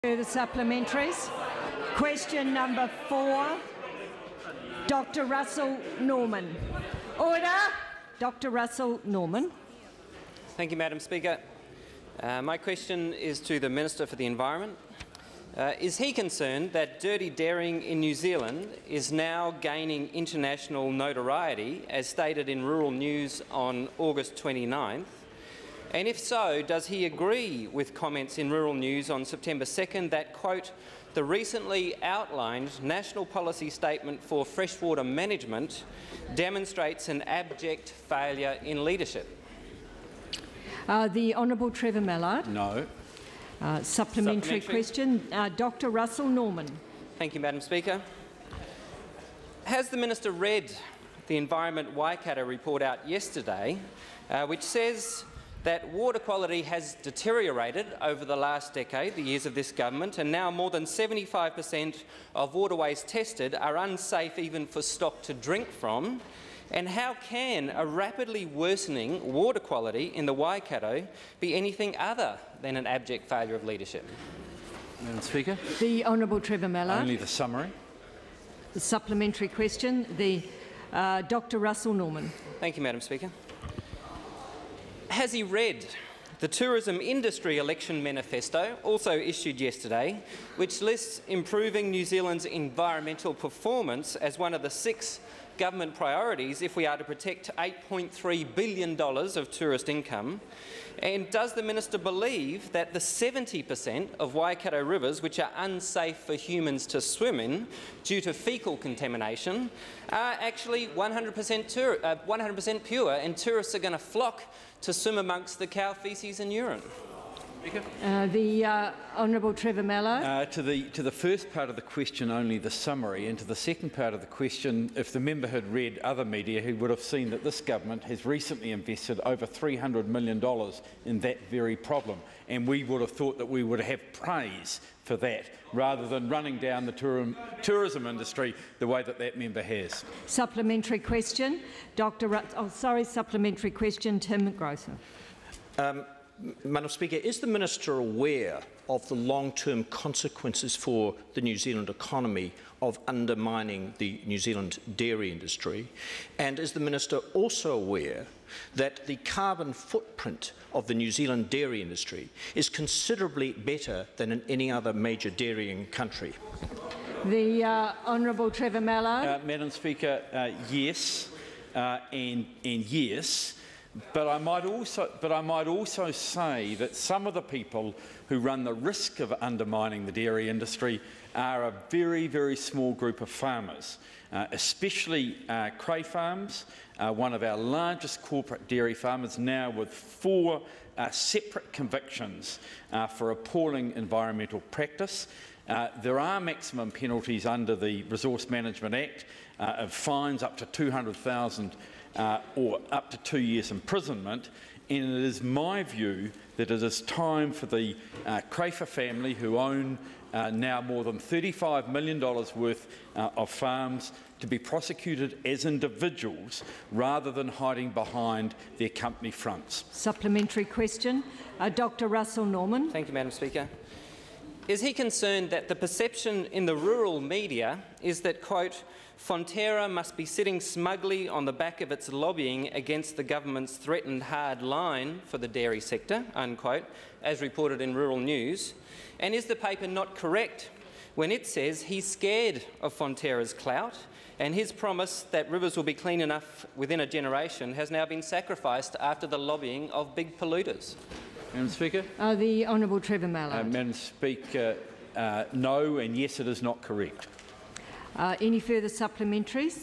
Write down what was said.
Further supplementaries. Question number 4, Dr. Russel Norman. Order. Dr. Russel Norman. Thank you, Madam Speaker. My question is to the Minister for the Environment. Is he concerned that dirty dairying in New Zealand is now gaining international notoriety, as stated in Rural News on August 29th? And if so, does he agree with comments in Rural News on September 2nd that, quote, the recently outlined National Policy Statement for Freshwater Management demonstrates an abject failure in leadership? The Honourable Trevor Mallard. No. Supplementary question. Dr. Russel Norman. Thank you, Madam Speaker. Has the Minister read the Environment Waikato report out yesterday, which says that water quality has deteriorated over the last decade, the years of this government, and now more than 75% of waterways tested are unsafe even for stock to drink from? And how can a rapidly worsening water quality in the Waikato be anything other than an abject failure of leadership? Madam Speaker. The Honourable Trevor Mallard. Only the summary. The supplementary question. Dr. Russel Norman. Thank you, Madam Speaker. Has he read the Tourism Industry Election Manifesto, also issued yesterday, which lists improving New Zealand's environmental performance as one of the 6 government priorities if we are to protect $8.3 billion of tourist income? And does the Minister believe that the 70% of Waikato rivers which are unsafe for humans to swim in due to faecal contamination are actually 100% pure, and tourists are going to flock to swim amongst the cow faeces and urine? The Honourable Trevor Mallard. To the first part of the question, only the summary, and to the second part of the question, if the member had read other media, he would have seen that this government has recently invested over $300 million in that very problem, and we would have thought that we would have praise for that, rather than running down the tourism industry the way that member has. Supplementary question, supplementary question, Tim Grosser. Madam Speaker, is the Minister aware of the long-term consequences for the New Zealand economy of undermining the New Zealand dairy industry? And is the Minister also aware that the carbon footprint of the New Zealand dairy industry is considerably better than in any other major dairying country? The Honourable Trevor Mallard. Madam Speaker, yes, and yes. But I might also say that some of the people who run the risk of undermining the dairy industry are a very, very small group of farmers, especially Cray Farms, one of our largest corporate dairy farmers, now with 4 separate convictions for appalling environmental practice. There are maximum penalties under the Resource Management Act of fines up to $200,000 or up to 2 years imprisonment, and it is my view that it is time for the Crafer family, who own now more than $35 million worth of farms, to be prosecuted as individuals rather than hiding behind their company fronts. Supplementary question, Dr. Russel Norman. Thank you, Madam Speaker. Is he concerned that the perception in the rural media is that, quote, Fonterra must be sitting smugly on the back of its lobbying against the government's threatened hard line for the dairy sector, unquote, as reported in Rural News? And is the paper not correct when it says he's scared of Fonterra's clout and his promise that rivers will be clean enough within a generation has now been sacrificed after the lobbying of big polluters? Madam Speaker. The Honourable Trevor Mallard. Madam Speaker, no, and yes, it is not correct. Any further supplementaries?